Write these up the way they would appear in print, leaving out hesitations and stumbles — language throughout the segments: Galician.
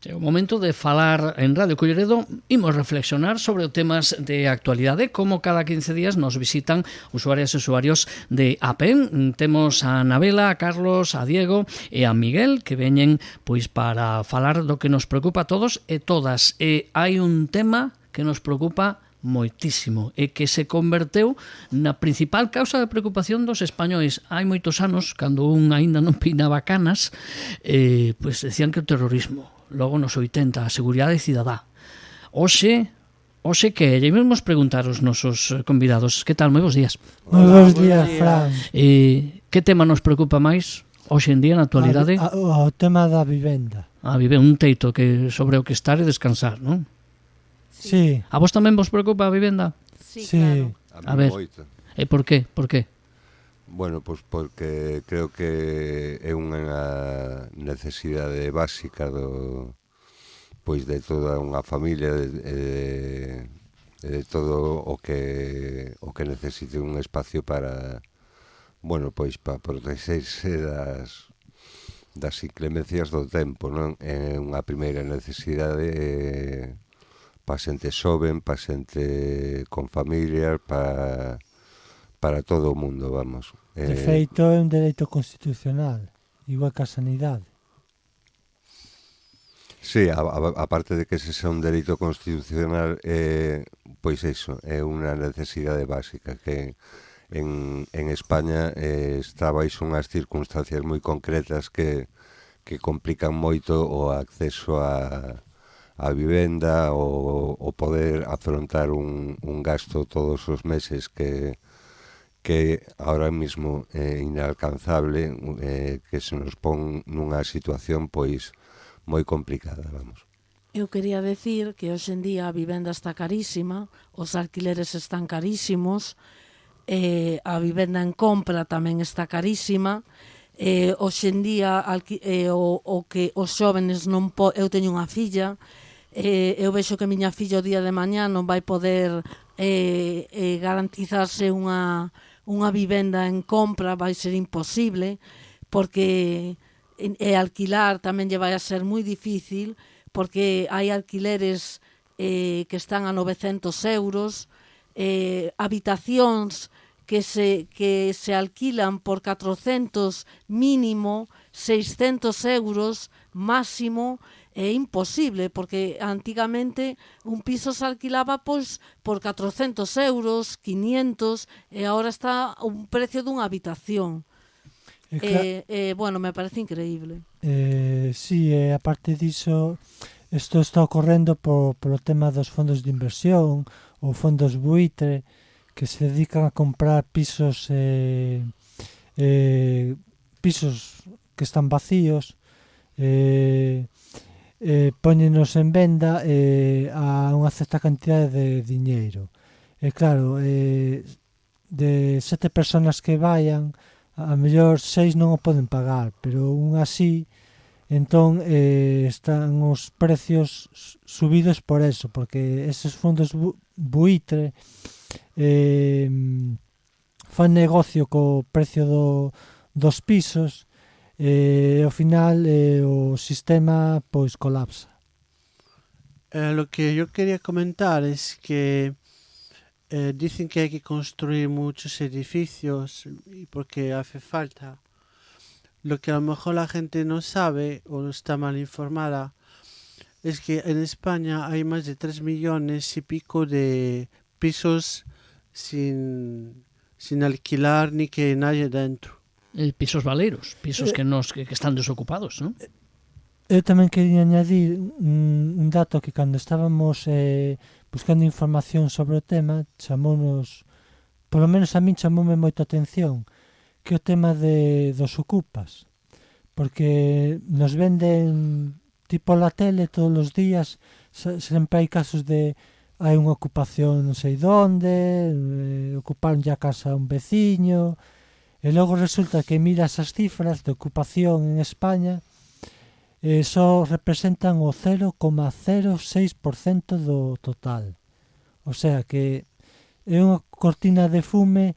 É o momento de falar en Radio Culleredo. Imos reflexionar sobre os temas de actualidade, como cada 15 días nos visitan usuarias e usuarios de APEN. Temos a Anabela, a Carlos, a Diego e a Miguel, que veñen pois para falar do que nos preocupa a todos e todas. E hai un tema que nos preocupa moitísimo e que se converteu na principal causa de preocupación dos españois. Hai moitos anos, cando un aínda non peinaba canas, pois decían que o terrorismo. Logo nos 80, a seguridade cidadá. Hoxe que debemos preguntar aos nosos convidados. Que tal? Moi bons días. Moi bons días, Fran. Que tema nos preocupa máis hoxe en día na actualidade? O tema da vivenda. Un teito que sobre o que estar e descansar, non? Sí. A vos tamén vos preocupa a vivenda? Sí. A A ver. moito. E por qué? Por qué? Bueno, pois porque creo que é unha necesidade básica pois de toda unha familia de todo o que necesite un espacio para, bueno, pois para protegerse das inclemencias do tempo, non? É unha primeira necesidade para xente xoven, para xente con familias, para todo o mundo, vamos. De feito, é un dereito constitucional, igual que a sanidade. Sí, a parte de que ese sea un dereito constitucional, pois iso, é unha necesidade básica que en España está baixo unhas circunstancias moi concretas que complican moito o acceso a vivenda, o poder afrontar un gasto todos os meses que ahora mismo é inalcanzable, que se nos pon nunha situación pois moi complicada, vamos. Eu quería decir que hoxe en día a vivenda está carísima, os alquileres están carísimos, a vivenda en compra tamén está carísima, hoxe en día o que os xóvenes non eu teño unha filla, eu vexo que a miña filla o día de mañá non vai poder garantizarse unha vivenda en compra, vai ser imposible, porque alquilar tamén lle vai a ser moi difícil, porque hai alquileres que están a 900 euros, habitacións que se alquilan por 400 mínimo, 600 euros máximo. É imposible, porque antigamente un piso se alquilaba pois por 400 euros, 500, e agora está a un precio dunha habitación. Bueno, me parece increíble. Sí, aparte diso, isto está ocorrendo polo tema dos fondos de inversión ou fondos buitre que se dedican a comprar pisos que están vacíos, póñenos en venda a unha certa cantidade de diñeiro. E claro, de 7 personas que vayan, a mellor 6 non o poden pagar, pero un así, entón están os precios subidos por eso, porque esos fondos buitre fan negocio co precio dos pisos, e ao final o sistema pois colapsa. Lo que yo quería comentar es que dicen que hay que construir muchos edificios porque hace falta. Lo que a lo mejor la gente no sabe o está mal informada es que en España hay más de 3 millones y pico de pisos sin alquilar ni que nadie dentro. Pisos baleiros, pisos que están desocupados, non? Eu tamén quería añadir un dato que cando estábamos buscando información sobre o tema, chamounos, polo menos a min chamoume moito a atención, que o tema dos ocupas, porque nos venden tipo la tele todos os días, sempre hai casos de hai unha ocupación non sei onde, ocuparon ya casa un veciño, e logo resulta que miras as cifras de ocupación en España, só representan o 0,06% do total. O sea que é unha cortina de fume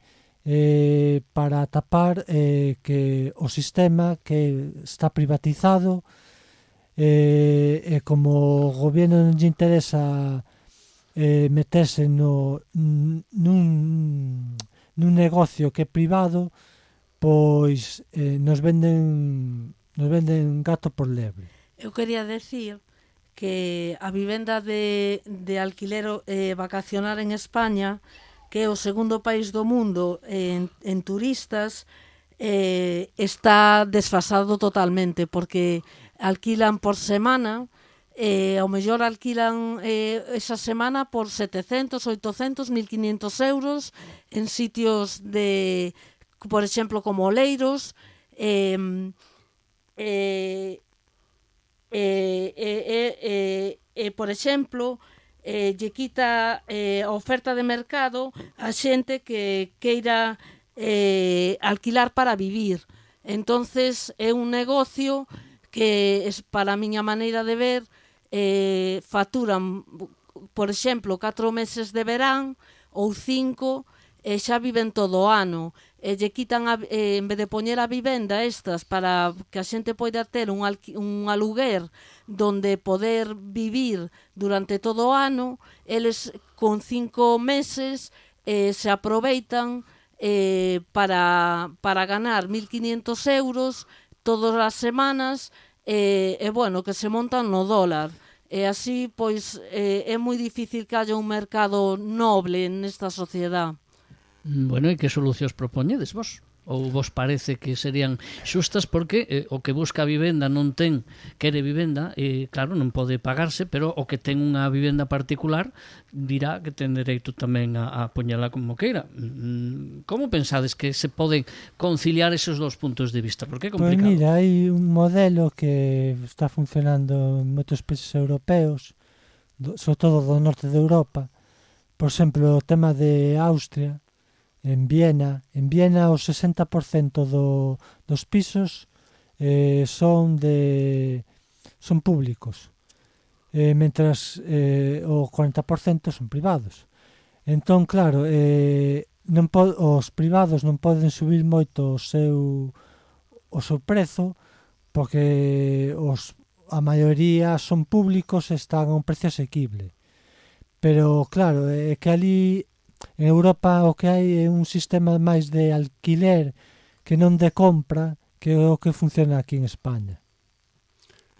para tapar que o sistema que está privatizado e como o goberno non lle interesa meterse nun negocio que é privado, pois nos venden gato por lebre. Eu quería decir que a vivenda de alquiler vacacional en España, que é o segundo país do mundo en turistas, está desfasado totalmente, porque alquilan por semana, ao mellor alquilan esa semana por 700, 800, 1500 euros en sitios de, por exemplo, como Oleiros, por exemplo, lle quita a oferta de mercado a xente que queira alquilar para vivir. Entonces é un negocio que, para a miña maneira de ver, facturan, por exemplo, 4 meses de verán ou 5, e xa viven todo o ano, e lle quitan en vez de poñer a vivenda estas para que a xente poida ter un aluguer donde poder vivir durante todo o ano, eles con 5 meses se aproveitan para ganar 1.500 euros todas as semanas, e bueno, que se montan no dólar. E así, pois, é moi difícil que haya un mercado noble nesta sociedade. Bueno, e que solucións propoñedes vos? Ou vos parece que serían xustas porque o que busca a vivenda non quere vivenda e claro, non pode pagarse, pero o que ten unha vivenda particular dirá que ten dereito tamén a poñela como queira. Como pensades que se poden conciliar esos dos puntos de vista? Porque é complicado. Pois mira, hai un modelo que está funcionando en moitos países europeos, sobre todo do norte de Europa. Por exemplo, o tema de Austria, en Viena o 60% dos pisos son públicos, mentras o 40% son privados. Entón, claro, os privados non poden subir moito o seu prezo, porque a maioría son públicos e están a un precio asequible. Pero, claro, é que ali en Europa o que hai é un sistema máis de alquiler que non de compra, que é o que funciona aquí en España.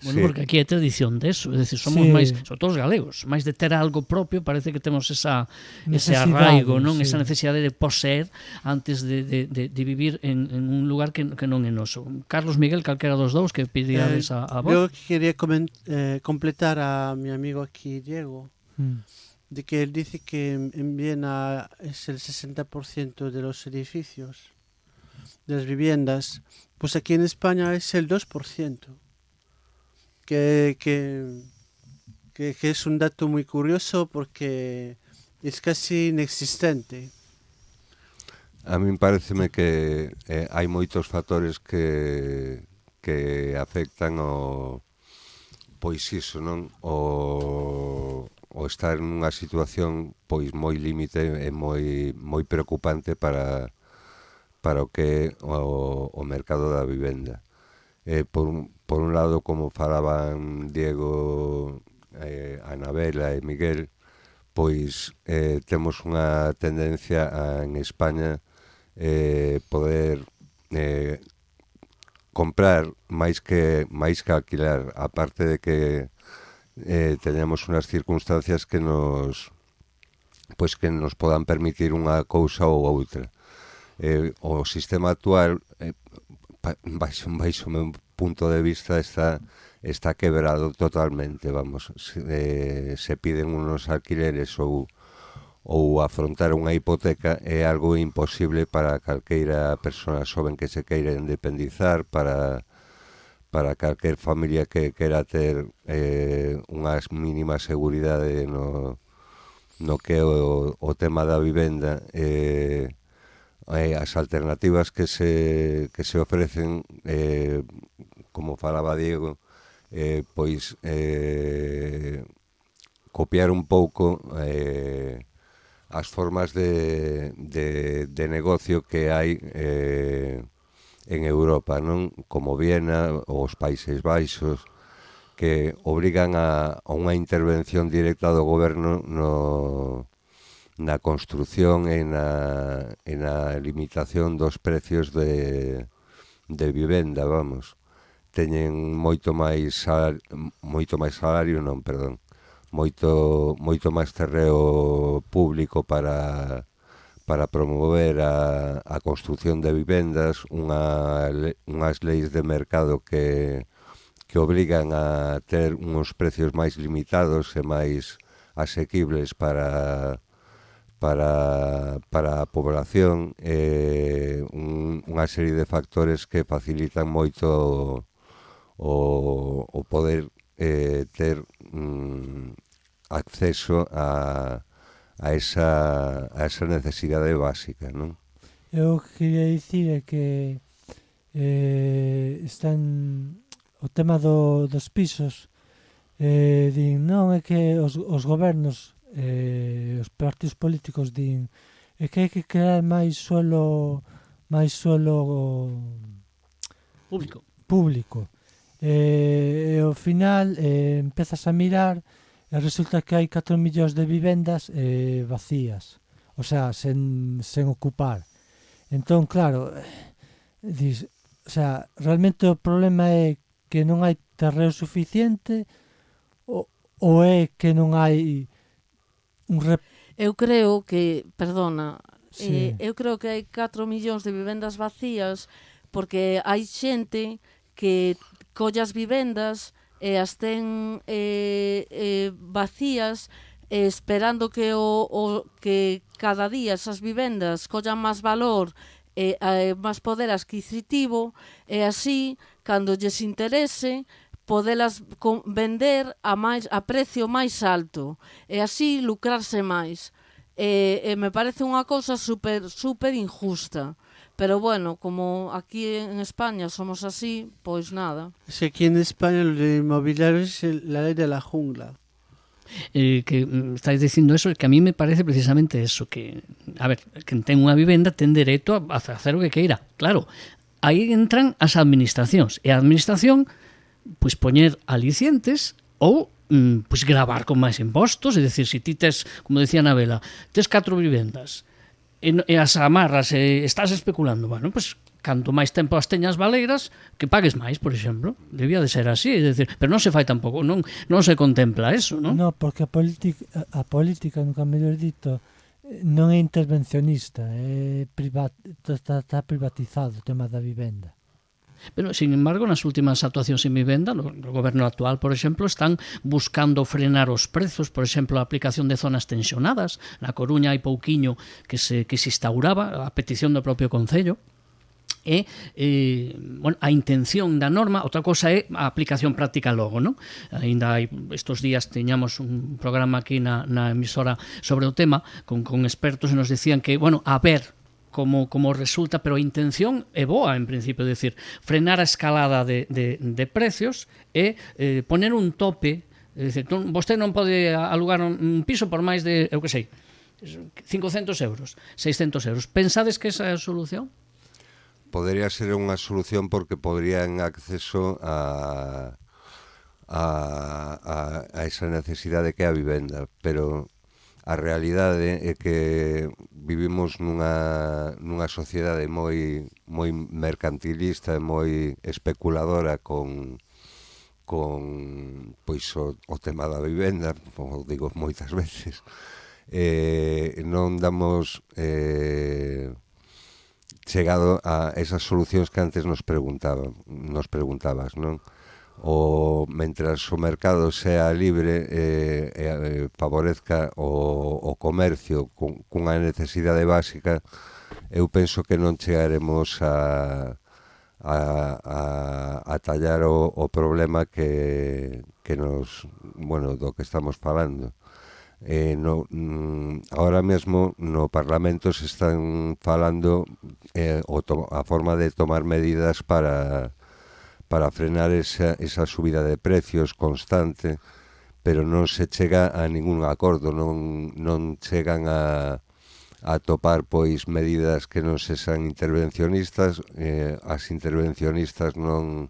Bueno, Sí. porque aquí é tradición de eso, é dicir, somos Sí. máis, sobre todo os galegos, máis de ter algo propio, parece que temos ese Necesidade, arraigo, non? sí. Esa necesidade de poseer antes de vivir en un lugar que non é noso. Carlos Miguel, calquera dos dous que pidíades a Yo voz. quería completar a mi amigo aquí, Diego, de que él dice que en Viena es el 60% de los edificios, de las viviendas, pues aquí en España es el 2%, que es un dato muy curioso porque es casi inexistente. A min pareceme que hai moitos factores que afectan pois iso, non? O estar nunha situación pois moi límite e moi preocupante para o que é o mercado da vivenda. Por un lado, como falaban Diego, Anabela e Miguel, pois temos unha tendencia en España poder comprar máis que alquilar, aparte de que teñamos unhas circunstancias que nos podan permitir unha cousa ou outra. O sistema actual, baixo o meu punto de vista, está quebrado totalmente, vamos. Se piden unos alquileres ou afrontar unha hipoteca é algo imposible para calqueira persona xoven que se queira independizar, para calquer familia que quera ter unha mínima seguridade no que é o tema da vivenda. As alternativas que se ofrecen, como falaba Diego, pois copiar un pouco as formas de negocio que hai en Europa, non? Como Viena, os Países Baixos, que obrigan a unha intervención directa do goberno na construción e na limitación dos precios de vivenda, vamos. Teñen moito máis salario, moito máis terreo público para promover a construción de vivendas, unhas leis de mercado que obrigan a ter uns precios máis limitados e máis asequibles para a población, unha serie de factores que facilitan moito o poder ter acceso a esa necesidade básica, non? Eu quería dicir é que están o tema dos pisos, din, non é que os gobernos, os partidos políticos din é que hai que crear máis suelo público. E ao final empezas a mirar e resulta que hai 4 millóns de vivendas vacías, o sea, sen ocupar. Entón, claro, dis, o sea, realmente o problema é que non hai terreo suficiente ou é que non hai Eu creo que, perdona, Sí. eu creo que hai 4 millóns de vivendas vacías porque hai xente que colle as vivendas e as ten vacías esperando que que cada día esas vivendas collan máis valor e máis poder adquisitivo e así, cando lles interese, podelas vender a precio máis alto e así lucrarse máis. E me parece unha cousa super injusta. Pero bueno, como aquí en España somos así, pois nada. Es que aquí en España lo de inmobiliario es la ley de la jungla. Que estáis dicindo eso, que a mí me parece precisamente eso, que, a ver, quen ten unha vivenda ten dereito a facer o que queira. Claro, aí entran as administracións, e a administración pois poñer alicientes ou pois gravar con máis impostos, é dicir, se ti tes, como decía Anabela, tes 4 vivendas e as amarras e estás especulando, bueno, pois canto máis tempo as teñas baleiras, que pagues máis, por exemplo. Debía de ser así, é dicir, pero non se fai tampouco, non se contempla eso, non? No, porque a política, nunca mellor dito, non é intervencionista, está privatizado o tema da vivenda. Pero, sin embargo, nas últimas actuacións en vivenda, no goberno actual, por exemplo, están buscando frenar os prezos, por exemplo, a aplicación de zonas tensionadas. Na Coruña hai pouquiño que se instauraba a petición do propio Concello. E bueno, a intención da norma, outra cosa é a aplicación práctica logo, non? Ainda hai, estes días teñamos un programa aquí na emisora sobre o tema con expertos e nos decían que, bueno, a ver como resulta, pero a intención é boa en principio, é dicir, frenar a escalada de precios e poner un tope, é dicir, vostede non pode alugar un piso por máis de, eu que sei, 500 euros, 600 euros. Pensades que esa é a solución? Podría ser unha solución porque podrían acceso a esa necesidade que é a vivenda, pero a realidade é que vivimos nunha sociedade moi mercantilista e moi especuladora con pois o tema da vivenda, como digo moitas veces. Non damos chegado a esas solucións que antes nos preguntabas, non? Mentras o mercado sea libre e favorezca o comercio cunha necesidade básica, eu penso que non chegaremos a tallar o problema que nos, bueno, do que estamos falando. Ahora mesmo no Parlamento se están falando a forma de tomar medidas para frenar esa subida de precios constante, pero non se chega a ningún acordo, non chegan a topar pois medidas que non sexan intervencionistas, as intervencionistas non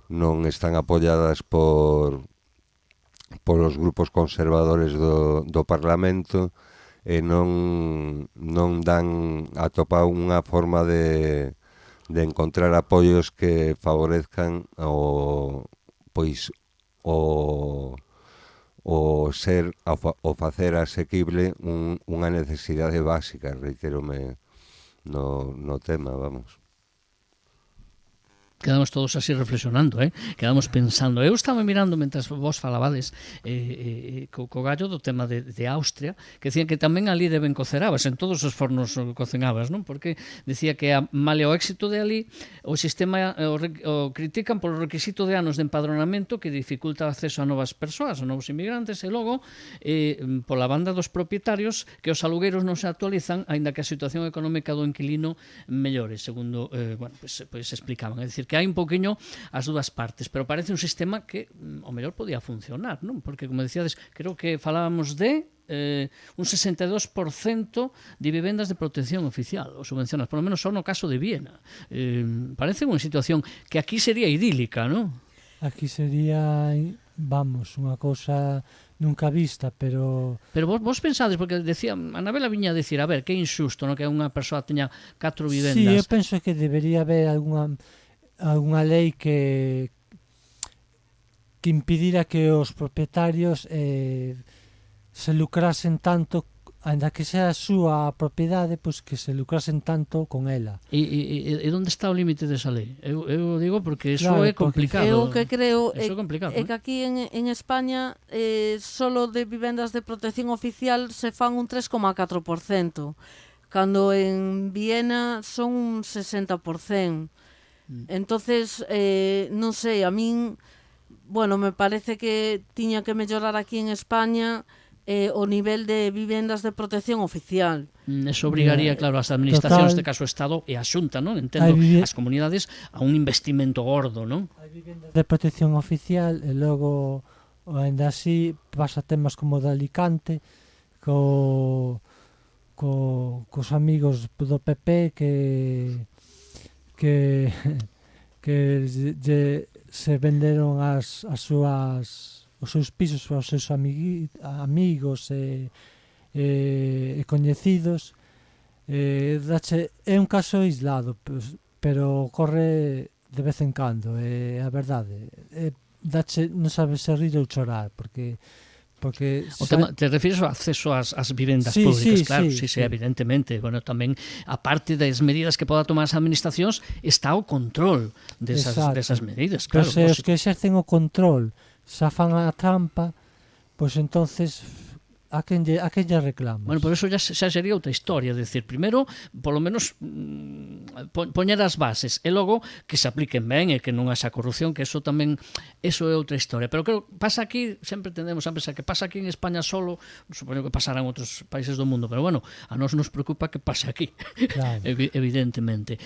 non están apoiadas por os grupos conservadores do Parlamento e non dan atopado unha forma de encontrar apoios que favorezcan o facer asequible unha necesidade básica, reiterome no tema, vamos. Quedamos todos así reflexionando, quedamos pensando. Eu estaba mirando, mentras vos falabades co gallo do tema de Austria, que decían que tamén ali deben cocer habas, en todos os fornos cocen habas, non? Porque decía que male o éxito de ali, o sistema o critican polo requisito de anos de empadronamento que dificulta o acceso a novas persoas, a novos inmigrantes, e logo pola banda dos propietarios que os alugueiros non se actualizan aínda que a situación económica do inquilino mellore, segundo pues explicaban. É dicir, que hai un pouquiño as dúas partes, pero parece un sistema que o mellor podía funcionar, non? Porque, como decíades, creo que falábamos de un 62% de vivendas de protección oficial ou subvencionadas, por lo menos só no caso de Viena. Parece unha situación que aquí sería idílica, non? Aquí sería, vamos, unha cousa nunca vista, pero... Pero vos pensades, porque decía, Anabela viña a decir, a ver, que injusto, non? Que unha persoa teña 4 vivendas. Sí, eu penso que debería haber algunha lei que impidira que os propietarios se lucrasen tanto, ainda que sea a súa propiedade, pois que se lucrasen tanto con ela. E onde está o límite desa lei? Eu digo porque iso Claro, é complicado. Eu que creo é complicado, é que aquí en España solo de vivendas de protección oficial se fan un 3,4%, cando en Viena son un 60%. Entonces, non sei, a min, bueno, me parece que tiña que mellorar aquí en España o nivel de vivendas de protección oficial. Eso obrigaría, claro, as administracións, Total, de caso o Estado e a Xunta, non? Entendo, as comunidades a un investimento gordo, non? Hai vivendas de protección oficial e logo, ainda así, pasa temas como de Alicante, cos amigos do PP que se venderon os seus pisos aos seus amigos e coñecidos. É un caso aislado, pero ocorre de vez en cando, é a verdade. Non sabes se rir ou chorar, porque O tema, te refires ao acceso ás vivendas sí, públicas, claro, sí, evidentemente. Bueno, tamén, a parte das medidas que poda tomar as administracións, está o control desas medidas, claro. Pero se os que exercen o control xa fan a trampa, pois entonces a quen lle reclama? Bueno, por eso xa sería outra historia, de decir, primeiro, polo menos poñer as bases e logo que se apliquen ben e que non haxa corrupción, que eso tamén, eso é outra historia. Pero creo que pasa aquí, sempre tendemos a pensar que pasa aquí en España solo, supoño que pasará en outros países do mundo, pero bueno, a nós nos preocupa que pase aquí, claro. Evidentemente.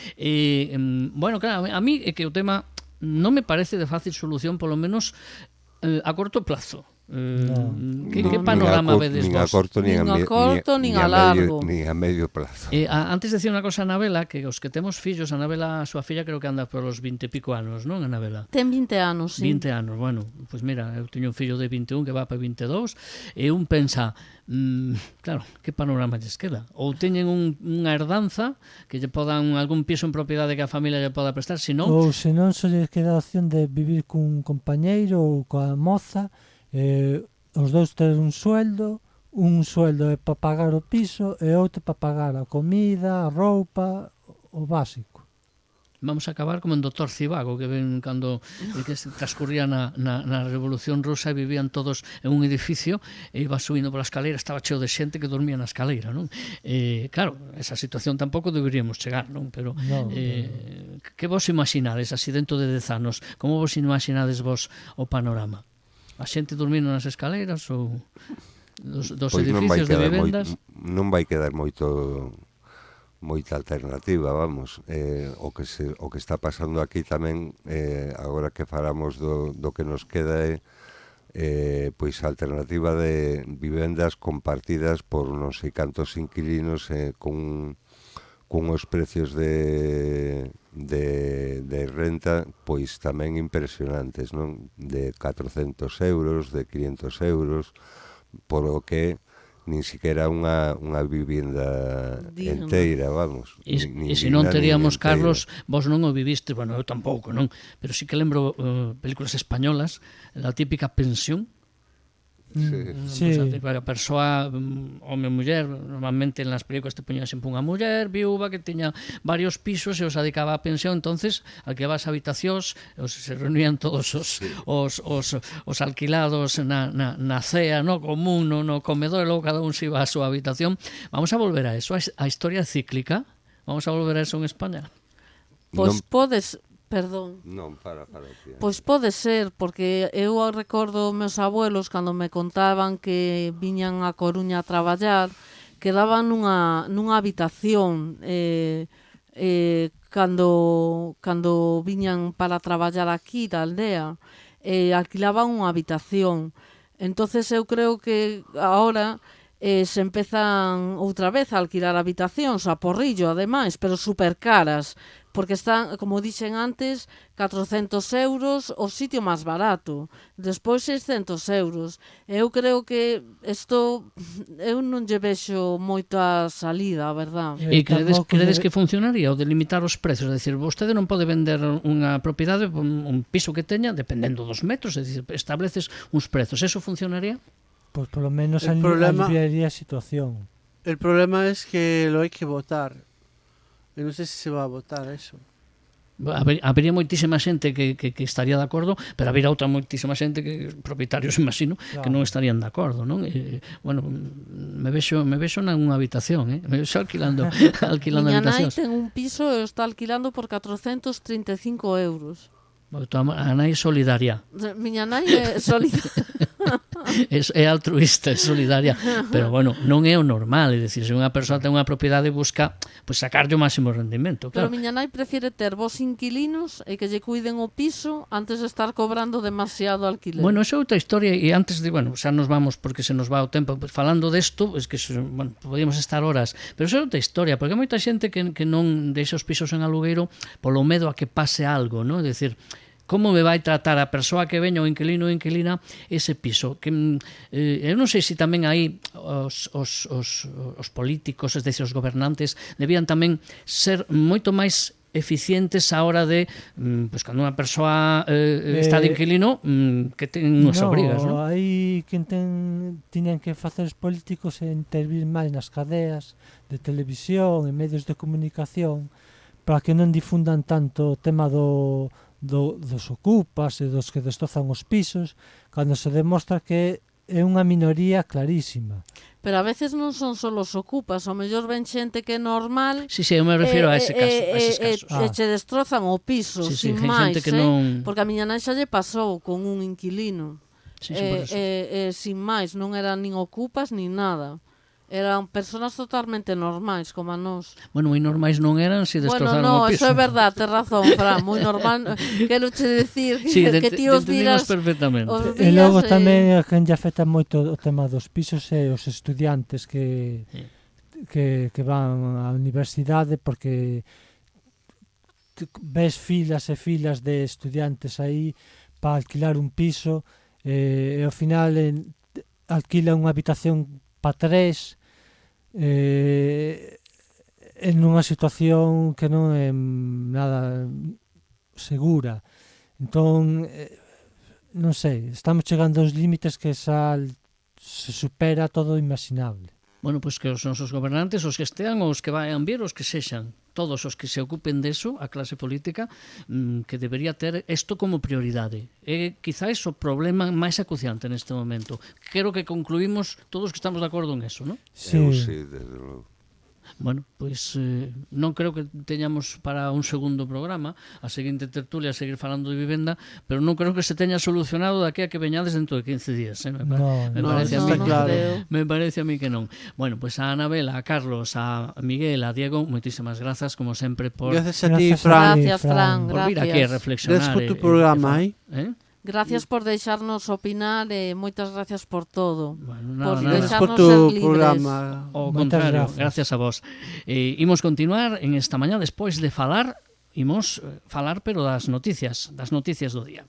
Bueno, claro, a mí é que o tema non me parece de fácil solución, polo menos a corto plazo. Que panorama vedes vos? Nin a corto, nin a largo. Nin a medio plazo. Antes decía unha cosa, Anabela, que os que temos fillos, Anabela, a súa filla creo que anda por os 20 e pico anos, non, Anabela? Ten 20 anos, sí. 20 anos, bueno, pois mira, eu teño un fillo de 21 que va para 22 e un pensa, claro, que panorama lles queda? Ou teñen unha herdanza que lle podan algún piso en propiedade que a familia lle poda prestar, senón... Ou senón só lles queda a opción de vivir cun compañeiro ou coa moza, os dous ter un sueldo é para pagar o piso e outro para pagar a comida, a roupa, o básico. Vamos a acabar como en Dr. Zivago, que ven cando que se transcurría na Revolución Rusa e vivían todos en un edificio e iba subindo pola escaleira, estaba cheo de xente que dormía na escaleira, non? Claro, esa situación tampouco deberíamos chegar, non? Pero que vos imaginades así dentro de 10 anos? Como vos imaginades vos o panorama? A xente dormindo nas escaleiras ou dos edificios de vivendas? Non vai quedar moita alternativa, vamos. O que está pasando aquí tamén, agora que falamos do que nos queda pois a alternativa de vivendas compartidas por non sei cantos inquilinos con cunhos precios de renta pois tamén impresionantes, non? De 400 euros, de 500 euros, por o que nin siquiera unha vivienda Digna. enteira, vamos. E se non teríamos, Carlos, vos non o viviste, bueno, eu tampouco, non? Pero sí que lembro películas españolas, la típica pensión. Sí. Pues, a persoa, home ou muller, normalmente nas películas te poñían sempre unha muller viúva que tiña varios pisos e os adicaba a pensión, entonces alquilaba as habitacións, se reunían todos os alquilados na cea, no común, no comedor, e logo cada un se iba á súa habitación. Vamos a volver a eso, a historia cíclica, vamos a volver a eso en España. Pois podes, perdón. Non, para, tía. Pois pode ser, porque eu recordo meus abuelos cando me contaban que viñan a Coruña a traballar, quedaban nunha habitación cando viñan para traballar aquí da aldea, alquilaban unha habitación. Entonces eu creo que agora se empezan outra vez a alquilar habitacións a porrillo, ademais, pero super caras, porque están, como dixen antes, 400 euros o sitio máis barato, despois 600 euros. Eu creo que isto, eu non lle vexo moita salida, a verdad. E credes que funcionaría o de limitar os prezos? É dicir, vostede non pode vender unha propiedade, un piso que teña, dependendo dos metros, é dicir, estableces uns prezos. Eso funcionaría? Pois polo menos aliviaría a situación. El problema es que lo hay que votar. Eu non sei se va a votar eso. Habería moitísima xente que estaría de acordo, pero habería outra moitísima xente que propietarios, imagino, que non estarían de acordo, non? Bueno, me vexo nunha habitación, me vexo alquilando Miña nai habitacións. ten un piso e está alquilando por 435 euros. A nai solidaria. Miña nai é solidaria. É altruista, é solidaria, pero bueno, non é o normal, é dicir, se unha persoa ten unha propiedade busca pues, sacarlle o máximo rendimento, Pero claro. miña nai prefire ter vos inquilinos e que lle cuiden o piso antes de estar cobrando demasiado alquiler. Bueno, esa é outra historia e antes de, bueno, xa nos vamos porque se nos va o tempo, pues, falando desto, es que bueno, podíamos estar horas, pero esa é outra historia, porque hai moita xente que non deixa os pisos en alugueiro polo medo a que pase algo, ¿no? É dicir, como me vai tratar a persoa que veña o inquilino ou inquilina ese piso? Que eu non sei se tamén aí os políticos, es decir, os gobernantes, debían tamén ser moito máis eficientes a hora de, pues, cando unha persoa está de inquilino, que ten unhas obrigas, non? Aí quen tiñan que facer os políticos é intervir máis nas cadeas de televisión e medios de comunicación para que non difundan tanto o tema dos ocupas e dos que destrozan os pisos, cando se demostra que é unha minoría clarísima. Pero a veces non son só os ocupas, ao mellor ven xente que é normal. Sí, eu me refiro a ese caso, a eses casos. E che destrozan o piso, Sí, sin máis, que non... porque a miña nai xa lle pasou con un inquilino. Sí, por eso. Sin máis, non eran nin ocupas nin nada. Eran persoas totalmente normais, como a nós. Bueno, moi normais non eran se destrozaron o piso. Eso é verdad, tes razón, Fran, moi normal. Quero che decir sí, que ti os miras perfectamente. E logo tamén a quen lle afecta moito o tema dos pisos e os estudiantes que van á universidade, porque ves filas e filas de estudiantes aí para alquilar un piso e ao final alquila unha habitación para 3 en unha situación que non é nada segura. Entón, non sei, estamos chegando aos límites que se supera todo o imaginable. Bueno, pois que os nosos gobernantes, os que estean, os que vayan vir, os que sexan, todos os que se ocupen deso, a clase política, que debería ter isto como prioridade. É quizás o problema máis acuciante neste momento. Quero que concluímos todos que estamos de acordo en eso, non? Sí, desde logo. Bueno, pois non creo que teñamos para un segundo programa a seguinte tertulia a seguir falando de vivenda, pero non creo que se teña solucionado daqui a que veñades dentro de 15 días, me parece a mí claro. Me parece a mí que non. Bueno, pois a Anabela, a Carlos, a Miguel, a Diego, moitísimas grazas como sempre por Gracias a ti, Fran. Gracias, Fran, por vir aquí a reflexionar. Gracias por tu programa, ¿eh? Gracias por deixarnos opinar e moitas gracias por todo. Bueno, Por nada, Gracias por deixarnos ser tu libres. programa. Ao Moitas contrario, grazas. gracias a vos. Imos continuar en esta mañá despois de falar, imos falar pero das noticias do día.